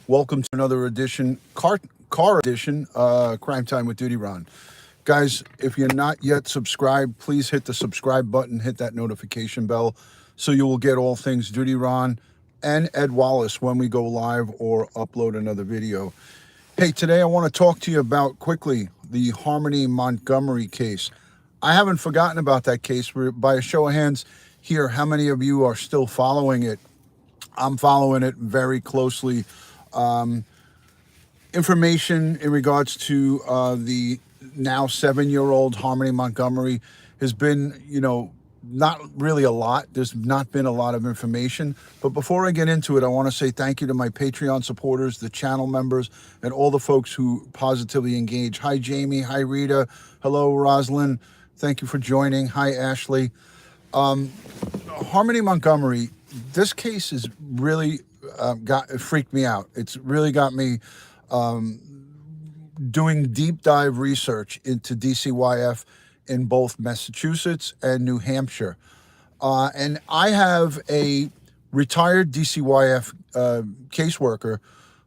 Welcome to another edition, car edition, Crime Time with DutyRon. Guys, if you're not yet subscribed, please hit the subscribe button, hit that notification bell, so you will get all things DutyRon and Ed Wallace when we go live or upload another video. Hey, today I want to talk to you about quickly the Harmony Montgomery case. I haven't forgotten about that case. By a show of hands here, how many of you are still following it? I'm following it very closely. Information in regards to the now 7-year-old Harmony Montgomery has been, not really a lot. There's not been a lot of information. But before I get into it, I want to say thank you to my Patreon supporters, the channel members, and all the folks who positively engage. Hi, Jamie. Hi, Rita. Hello, Rosalind. Thank you for joining. Hi, Ashley. Harmony Montgomery, this case has really freaked me out. It's really got me doing deep dive research into DCYF in both Massachusetts and New Hampshire. And I have a retired DCYF caseworker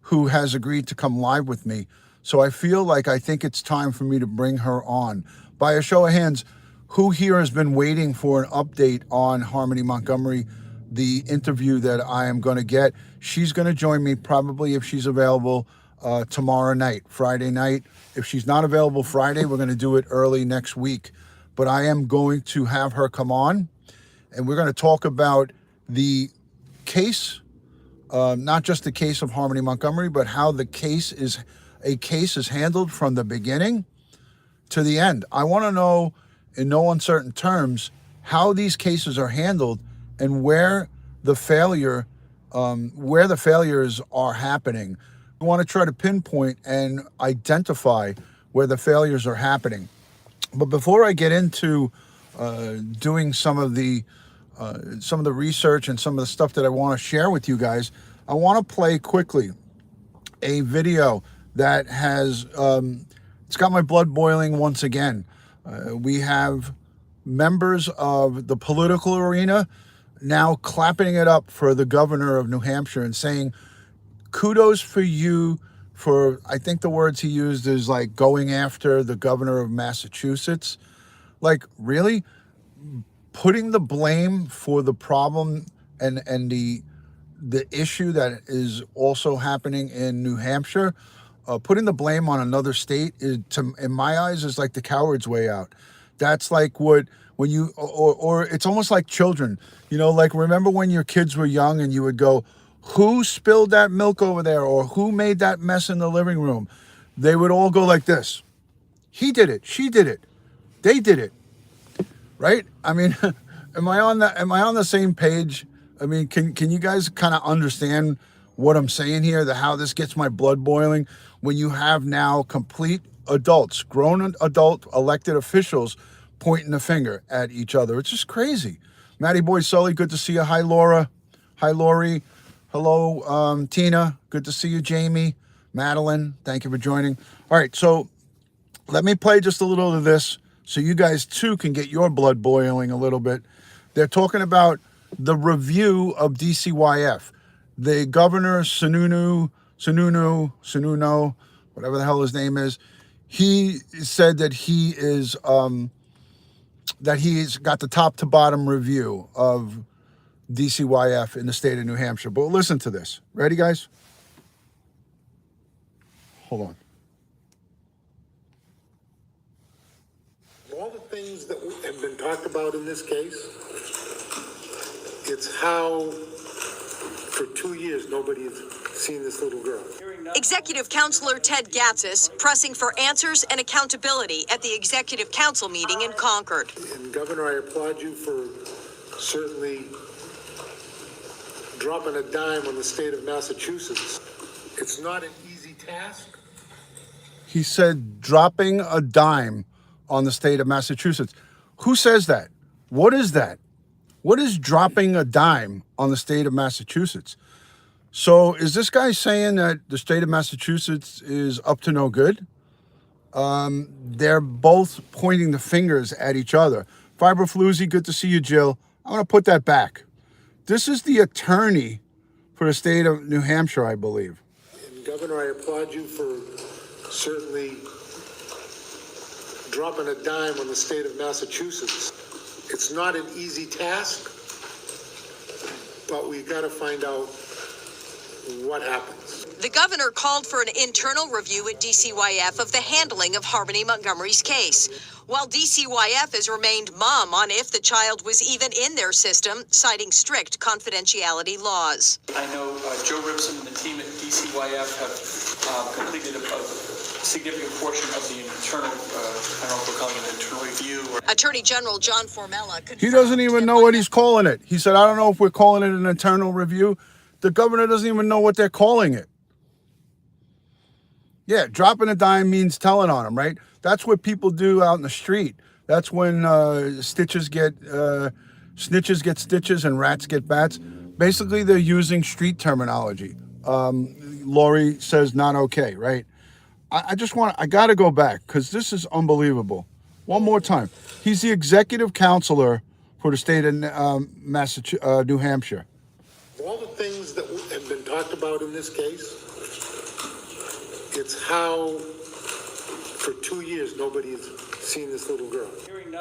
who has agreed to come live with me. So I think it's time for me to bring her on. By a show of hands, who here has been waiting for an update on Harmony Montgomery, the interview that I am going to get? She's going to join me probably, if she's available, tomorrow night, Friday night. If she's not available Friday, we're going to do it early next week. But I am going to have her come on, and we're going to talk about the case, not just the case of Harmony Montgomery, but how the case is handled from the beginning to the end. I want to know, in no uncertain terms, how these cases are handled and where the failures are happening. We want to try to pinpoint and identify where the failures are happening. But before I get into doing some of the research and some of the stuff that I want to share with you guys, I want to play quickly a video that has it's got my blood boiling once again. We have members of the political arena now clapping it up for the governor of New Hampshire and saying, kudos for you for, I think the words he used is like going after the governor of Massachusetts. Like, really? Putting the blame for the problem and the issue that is also happening in New Hampshire, putting the blame on another state is, in my eyes, is like the coward's way out. That's like when you, or it's almost like children, like remember when your kids were young and you would go, who spilled that milk over there? Or who made that mess in the living room? They would all go like this. He did it. She did it. They did it. Right? I mean, am I on the same page? I mean, can you guys kind of understand what I'm saying here? How this gets my blood boiling when you have now complete adults, grown adult elected officials pointing the finger at each other. It's just crazy. Matty Boy Sully, good to see you. Hi, Laura. Hi, Lori. Hello, Tina. Good to see you, Jamie. Madeline, thank you for joining. All right, so let me play just a little of this so you guys, too, can get your blood boiling a little bit. They're talking about the review of DCYF. The governor, Sununu, whatever the hell his name is, he said that he is that he's got the top to bottom review of DCYF in the state of New Hampshire. But listen to this. Ready, guys? Hold on. All the things that have been talked about in this case, it's how for 2 years nobody has seen this little girl. Executive Counselor Ted Gatzis pressing for answers and accountability at the Executive Council meeting in Concord. And Governor, I applaud you for certainly dropping a dime on the state of Massachusetts. It's not an easy task. He said dropping a dime on the state of Massachusetts. Who says that? What is that? What is dropping a dime on the state of Massachusetts? So is this guy saying that the state of Massachusetts is up to no good? They're both pointing the fingers at each other. Fiberfloozy, good to see you, Jill. I'm going to put that back. This is the attorney for the state of New Hampshire, I believe. Governor, I applaud you for certainly dropping a dime on the state of Massachusetts. It's not an easy task, but we got to find out what happens. The governor called for an internal review at DCYF of the handling of Harmony Montgomery's case, while DCYF has remained mum on if the child was even in their system, citing strict confidentiality laws. I know Joe Ripson and the team at DCYF have completed a significant portion of the internal, I don't know if we're calling it an internal review. Attorney General John Formella confirmed He doesn't even that know what he's calling it. He said, I don't know if we're calling it an internal review. The governor doesn't even know what they're calling it. Yeah, dropping a dime means telling on them, right? That's what people do out in the street. That's when snitches get stitches and rats get bats. Basically, they're using street terminology. Lori says not okay, right? I got to go back because this is unbelievable. One more time. He's the executive counselor for the state of New Hampshire. All the things that have been talked about in this case, it's how for 2 years nobody's seen this little girl.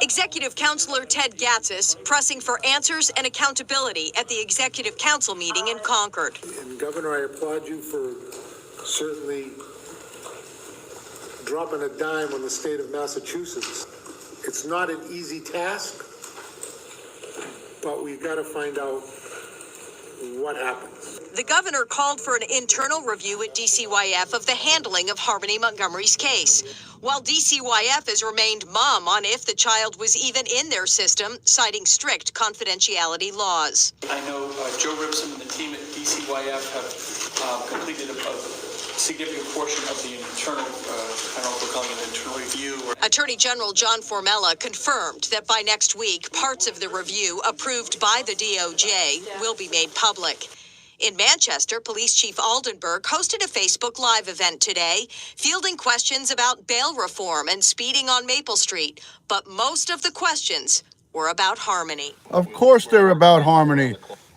Executive Counselor Ted Gatsis pressing for answers and accountability at the Executive Council meeting in Concord. And Governor, I applaud you for certainly dropping a dime on the state of Massachusetts. It's not an easy task, but we've got to find out what happens. The governor called for an internal review at DCYF of the handling of Harmony Montgomery's case, while DCYF has remained mum on if the child was even in their system, citing strict confidentiality laws. I know Joe Ripson and the team at DCYF have completed a significant portion of the internal, I don't know if we're calling it an internal review. Attorney General John Formella confirmed that by next week, parts of the review approved by the DOJ will be made public. In Manchester, Police Chief Aldenberg hosted a Facebook Live event today, fielding questions about bail reform and speeding on Maple Street. But most of the questions were about Harmony. Of course they're about Harmony.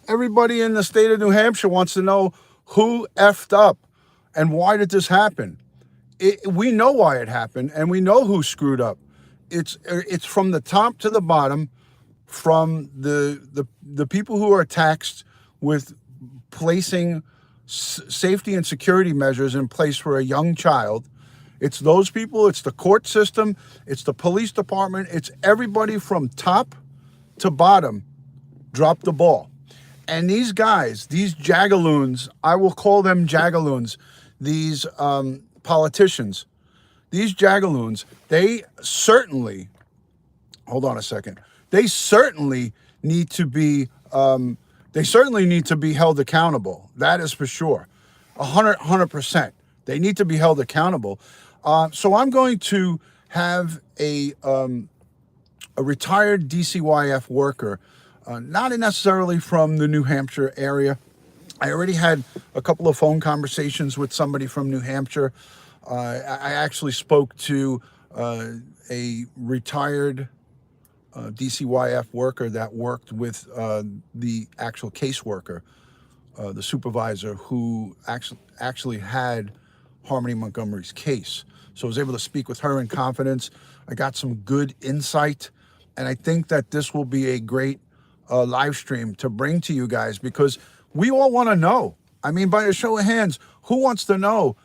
Everybody in the state of New Hampshire wants to know who effed up and why did this happen. We know why it happened, and we know who screwed up. It's from the top to the bottom, from the people who are taxed with placing safety and security measures in place for a young child. It's those people, it's the court system, it's the police department, it's everybody from top to bottom dropped the ball. And these guys, these jagaloons, I will call them jagaloons, these politicians, these jagaloons, they certainly, hold on a second, they certainly need to be held accountable. That is for sure. 100%. They need to be held accountable. So I'm going to have a retired DCYF worker, not necessarily from the New Hampshire area. I already had a couple of phone conversations with somebody from New Hampshire. I actually spoke to a retired DCYF worker that worked with the actual caseworker, the supervisor who actually had Harmony Montgomery's case. So I was able to speak with her in confidence. I got some good insight, and I think that this will be a great live stream to bring to you guys because we all want to know. I mean, by a show of hands, who wants to know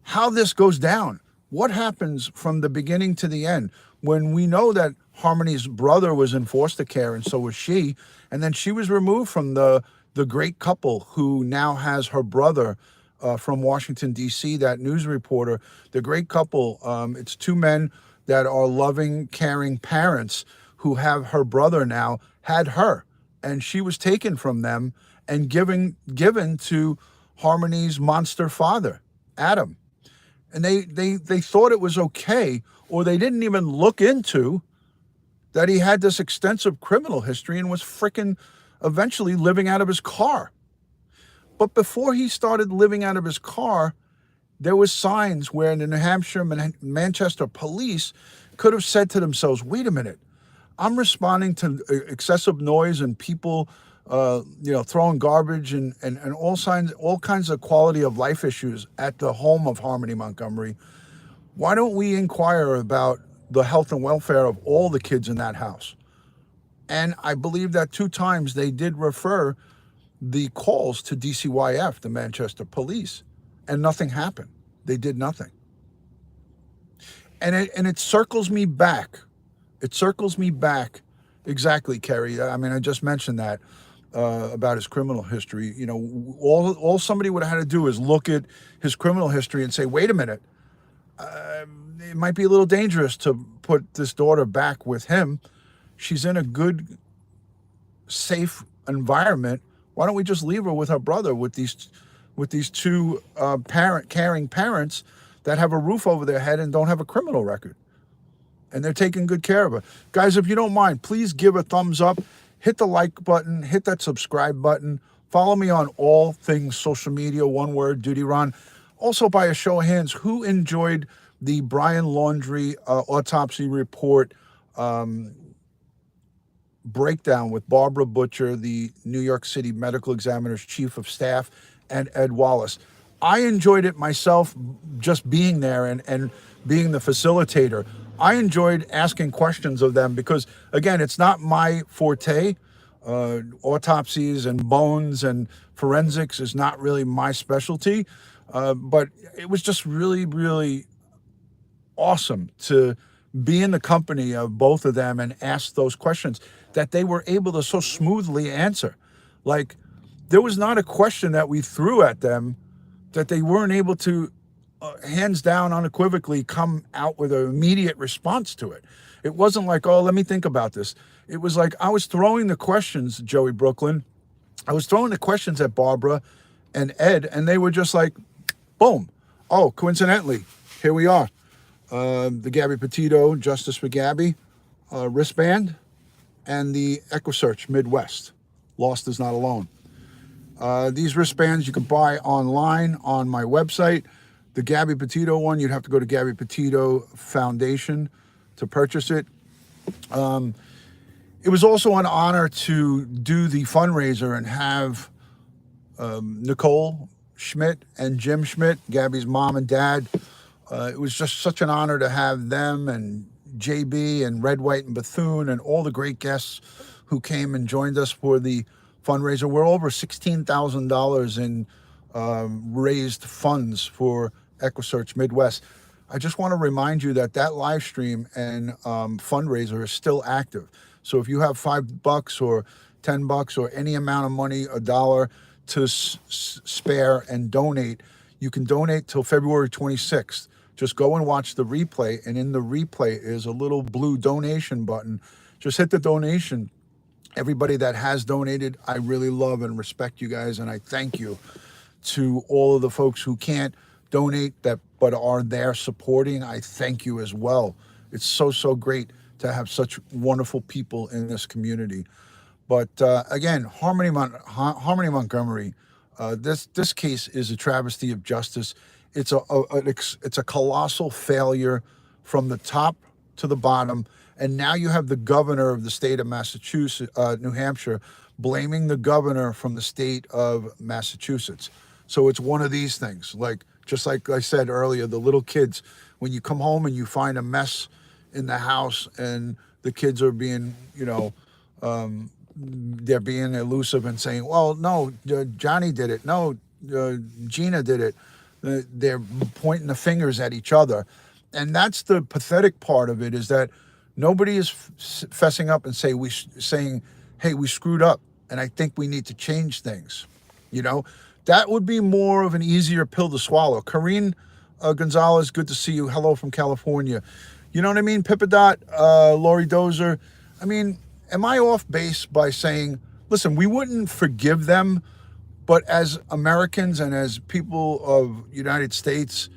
how this goes down? What happens from the beginning to the end when we know that Harmony's brother was in foster care and so was she, and then she was removed from the great couple who now has her brother from Washington, D.C., that news reporter, the great couple. It's two men that are loving, caring parents who have her brother now, had her, and she was taken from them and given to Harmony's monster father, Adam. And they thought it was okay, or they didn't even look into that he had this extensive criminal history and was frickin' eventually living out of his car. But before he started living out of his car, there was signs where the New Hampshire, Manchester police could have said to themselves, wait a minute, I'm responding to excessive noise and people throwing garbage and all kinds of quality of life issues at the home of Harmony Montgomery, why don't we inquire about the health and welfare of all the kids in that house? And I believe that 2 times they did refer the calls to DCYF, the Manchester police, and nothing happened. They did nothing. And it circles me back. It circles me back. Exactly, Kerry. I mean, I just mentioned that about his criminal history. You know, all somebody would have had to do is look at his criminal history and say, wait a minute, it might be a little dangerous to put this daughter back with him. She's in a good, safe environment. Why don't we just leave her with her brother, with these 2 caring parents that have a roof over their head and don't have a criminal record? And they're taking good care of her. Guys, if you don't mind, please give a thumbs up, hit the like button, hit that subscribe button. Follow me on all things social media, one word, DutyRon. Also, by a show of hands, who enjoyed the Brian Laundrie autopsy report breakdown with Barbara Butcher, the New York City Medical Examiner's Chief of Staff, and Ed Wallace? I enjoyed it myself, just being there and being the facilitator. I enjoyed asking questions of them because, again, it's not my forte. Autopsies and bones and forensics is not really my specialty. But it was just really, really awesome to be in the company of both of them and ask those questions that they were able to so smoothly answer. Like, there was not a question that we threw at them that they weren't able to, hands down, unequivocally come out with an immediate response to it. It wasn't like, oh, let me think about this. It was like I was throwing the questions, Joey Brooklyn. I was throwing the questions at Barbara and Ed, and they were just like, boom. Oh, coincidentally, here we are. The Gabby Petito Justice for Gabby wristband and the EquiSearch Midwest. Lost is not alone. These wristbands you can buy online on my website. The Gabby Petito one, you'd have to go to Gabby Petito Foundation to purchase it. It was also an honor to do the fundraiser and have Nicole Schmidt and Jim Schmidt, Gabby's mom and dad. It was just such an honor to have them and JB and Red, White, and Bethune and all the great guests who came and joined us for the fundraiser. We're over $16,000 in raised funds for EquiSearch Midwest. I just want to remind you that live stream and fundraiser is still active. So if you have $5 or $10 or any amount of money, $1 to spare and donate, you can donate till February 26th. Just go and watch the replay, and in the replay is a little blue donation button. Just hit the donation. Everybody that has donated, I really love and respect you guys, and I thank you. To all of the folks who can't donate but are there supporting, I thank you as well. It's so great to have such wonderful people in this community. But again, Harmony Montgomery, this case is a travesty of justice. It's a colossal failure from the top to the bottom. And now you have the governor of the state of Massachusetts, New Hampshire, blaming the governor from the state of Massachusetts. So it's one of these things, just like I said earlier, the little kids, when you come home and you find a mess in the house and the kids are being, they're being elusive and saying, well, no, Johnny did it. No, Gina did it. They're pointing the fingers at each other. And that's the pathetic part of it, is that nobody is fessing up and saying, hey, we screwed up and I think we need to change things. That would be more of an easier pill to swallow. Karine Gonzalez, good to see you. Hello from California. You know what I mean? Pippadot, Lori Dozer. I mean, am I off base by saying, listen, we wouldn't forgive them, but as Americans and as people of United States,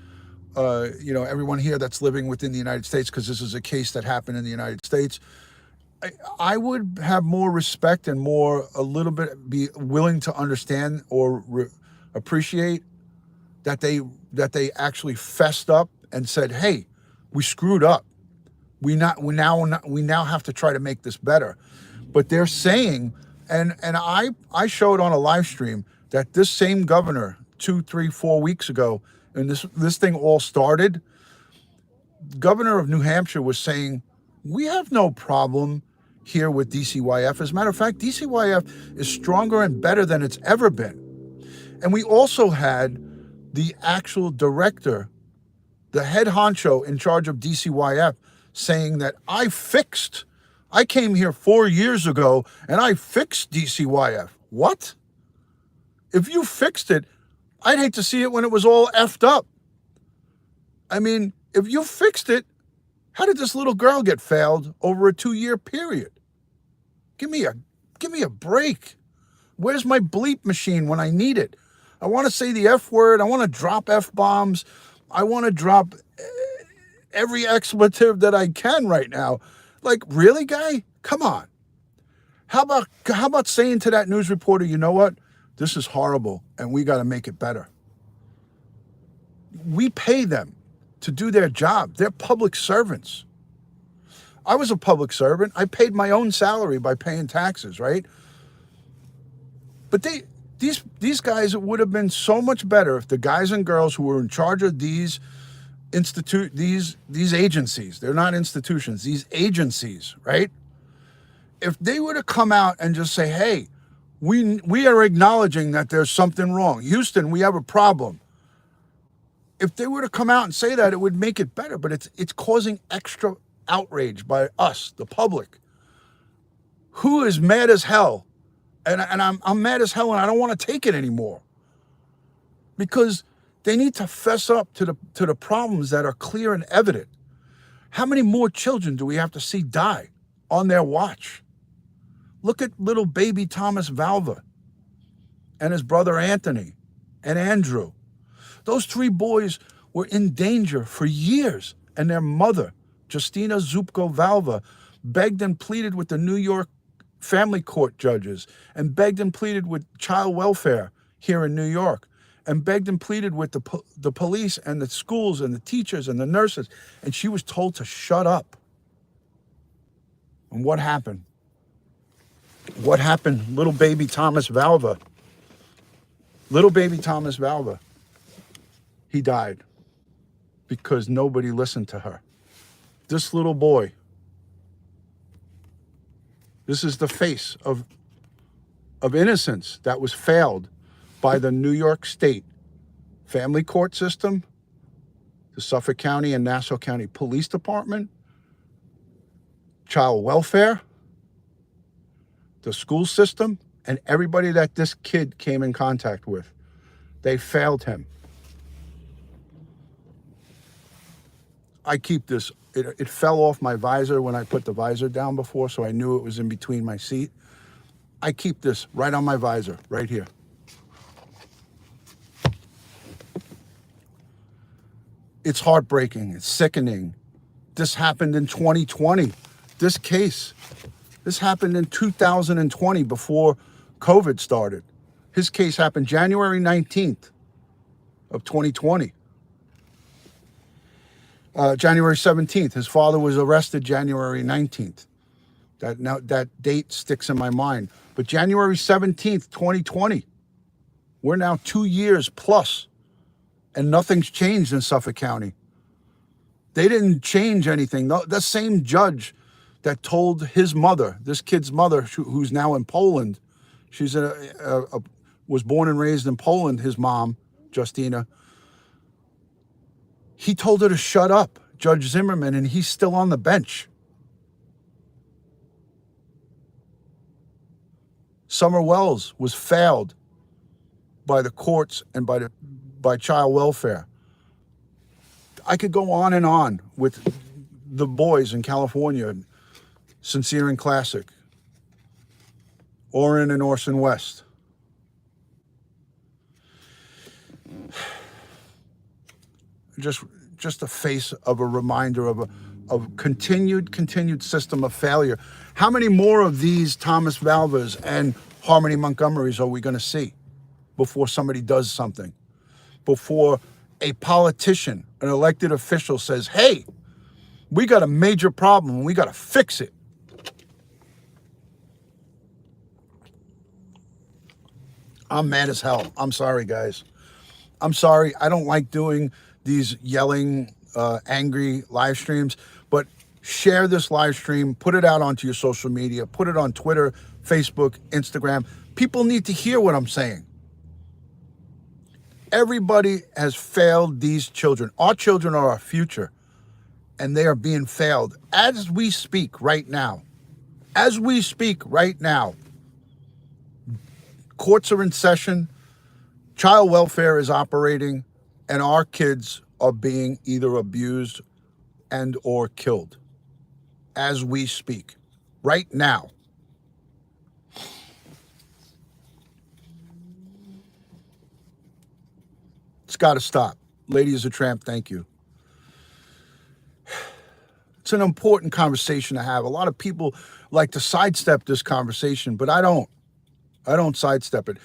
everyone here that's living within the United States, because this is a case that happened in the United States, I would have more respect and a little bit be willing to understand or appreciate that they actually fessed up and said, hey, we screwed up. We now have to try to make this better. But they're saying, And I showed on a live stream that this same governor 2, 3, 4 weeks ago, and this thing all started, governor of New Hampshire was saying, we have no problem here with DCYF. As a matter of fact, DCYF is stronger and better than it's ever been. And we also had the actual director, the head honcho in charge of DCYF, saying that I came here 4 years ago and I fixed DCYF. What? If you fixed it, I'd hate to see it when it was all effed up. I mean, if you fixed it, how did this little girl get failed over a 2-year period? Give me a break. Where's my bleep machine when I need it? I want to say the F word. I want to drop F-bombs. I want to drop every expletive that I can right now. Like, really, guy? Come on. How about saying to that news reporter, you know what? This is horrible, and we got to make it better. We pay them to do their job. They're public servants. I was a public servant. I paid my own salary by paying taxes, right? But these guys, it would have been so much better if the guys and girls who were in charge of these agencies, they're not institutions, these agencies, right? If they would have come out and just say, hey, we are acknowledging that there's something wrong. Houston, we have a problem. If they were to come out and say that, it would make it better, but it's causing extra outrage by us, the public, who is mad as hell. And I'm mad as hell, and I don't want to take it anymore. Because they need to fess up to the problems that are clear and evident. How many more children do we have to see die on their watch? Look at little baby Thomas Valva and his brother Anthony and Andrew. Those 3 boys were in danger for years, and their mother, Justina Zupko Valva, begged and pleaded with the New York family court judges, and begged and pleaded with child welfare here in New York, and begged and pleaded with the police and the schools and the teachers and the nurses, and she was told to shut up. And what happened? What happened? Little baby Thomas Valva. He died because nobody listened to her. This little boy, this is the face of innocence that was failed by the New York State family court system, the Suffolk County and Nassau County Police Department, child welfare, the school system, and everybody that this kid came in contact with. They failed him. I keep this, it fell off my visor when I put the visor down before, so I knew it was in between my seat. I keep this right on my visor, right here. It's heartbreaking, it's sickening. This happened in 2020, this case. This happened in 2020 before COVID started. His case happened January 19th of 2020. January 17th, his father was arrested January 19th. That date sticks in my mind. But January 17th, 2020, we're now 2 years plus, and nothing's changed in Suffolk County. They didn't change anything. The same judge that told his mother, this kid's mother, who's now in Poland, she's was born and raised in Poland, his mom, Justina. He told her to shut up, Judge Zimmerman, and he's still on the bench. Summer Wells was failed by the courts and by child welfare. I could go on and on with the boys in California, Sincere and Classic, Orrin and Orson West. Just a face of a reminder of a continued system of failure. How many more of these Thomas Valvas and Harmony Montgomerys are we going to see before somebody does something? Before a politician, an elected official says, hey, we got a major problem and we got to fix it. I'm mad as hell. I'm sorry, guys. I'm sorry. I don't like doing these yelling, angry live streams, but share this live stream, put it out onto your social media, put it on Twitter, Facebook, Instagram. People need to hear what I'm saying. Everybody has failed these children. Our children are our future, and they are being failed as we speak right now. As we speak right now. Courts are in session, child welfare is operating, and our kids are being either abused and or killed as we speak right now. It's got to stop. Lady is a tramp, thank you. It's an important conversation to have. A lot of people like to sidestep this conversation, but I don't. I don't sidestep it.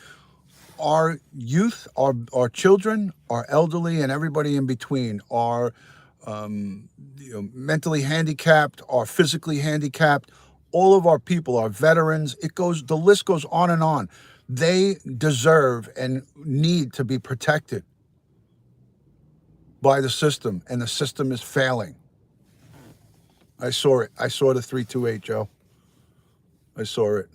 Our youth, our children, our elderly, and everybody in between are mentally handicapped, are physically handicapped. All of our people, our veterans, the list goes on and on. They deserve and need to be protected by the system, and the system is failing. I saw it. I saw the 328, Joe. I saw it.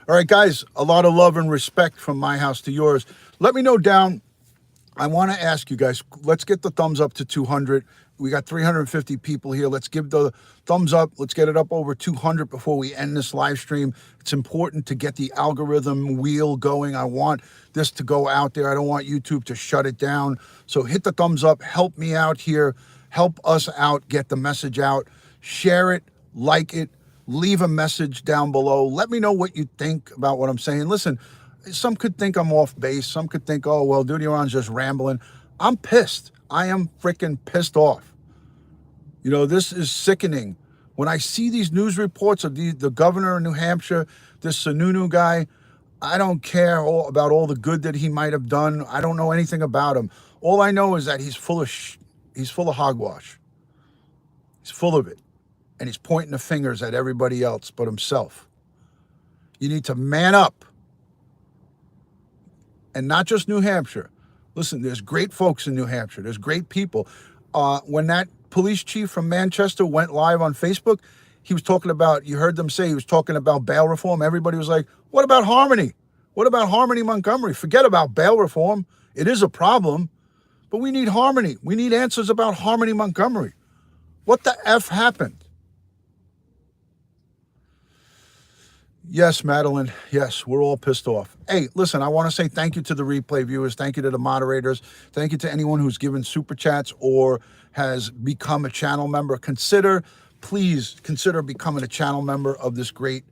All right, guys, a lot of love and respect from my house to yours. Let me know down. I want to ask you guys, let's get the thumbs up to 200. We got 350 people here. Let's give the thumbs up. Let's get it up over 200 before we end this live stream. It's important to get the algorithm wheel going. I want this to go out there. I don't want YouTube to shut it down. So hit the thumbs up. Help me out here. Help us out. Get the message out. Share it. Like it. Leave a message down below. Let me know what you think about what I'm saying. Listen, some could think I'm off base. Some could think, oh, well, DutyRon's just rambling. I'm pissed. I am freaking pissed off. You know, this is sickening. When I see these news reports of the governor of New Hampshire, this Sununu guy, I don't care about all the good that he might have done. I don't know anything about him. All I know is that he's full of hogwash. He's full of it. And he's pointing the fingers at everybody else but himself. You need to man up. And not just New Hampshire. Listen, there's great folks in New Hampshire. There's great people. When that police chief from Manchester went live on Facebook, he was talking about, you heard them say, he was talking about bail reform. Everybody was like, what about Harmony? What about Harmony Montgomery? Forget about bail reform. It is a problem. But we need Harmony. We need answers about Harmony Montgomery. What the F happened? Yes, Madeline. Yes, we're all pissed off. Hey, listen, I want to say thank you to the replay viewers. Thank you to the moderators. Thank you to anyone who's given super chats or has become a channel member. Please consider becoming a channel member of this great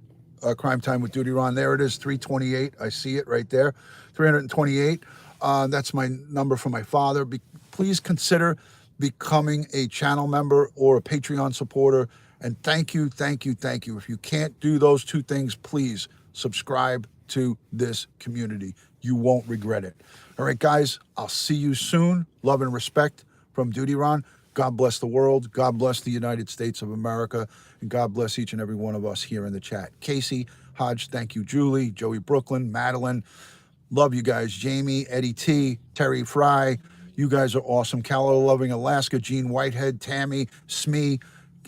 Crime Time with DutyRon. There it is, 328. I see it right there, 328. That's my number for my father. Please consider becoming a channel member or a Patreon supporter. And thank you, thank you, thank you. If you can't do those two things, please subscribe to this community. You won't regret it. All right, guys, I'll see you soon. Love and respect from DutyRon. God bless the world. God bless the United States of America. And God bless each and every one of us here in the chat. Casey, Hodge, thank you. Julie, Joey Brooklyn, Madeline. Love you guys. Jamie, Eddie T, Terry Fry. You guys are awesome. Callow Loving Alaska, Gene Whitehead, Tammy, Smee.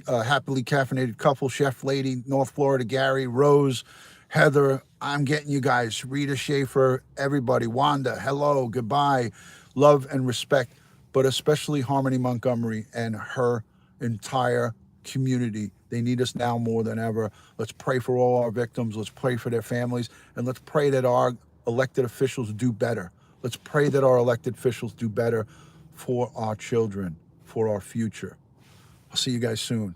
Happily Caffeinated Couple, Chef Lady, North Florida, Gary, Rose, Heather, I'm getting you guys, Rita Schaefer, everybody, Wanda, hello, goodbye, love and respect, but especially Harmony Montgomery and her entire community. They need us now more than ever. Let's pray for all our victims. Let's pray for their families, and let's pray that our elected officials do better. Let's pray that our elected officials do better for our children, for our future. I'll see you guys soon.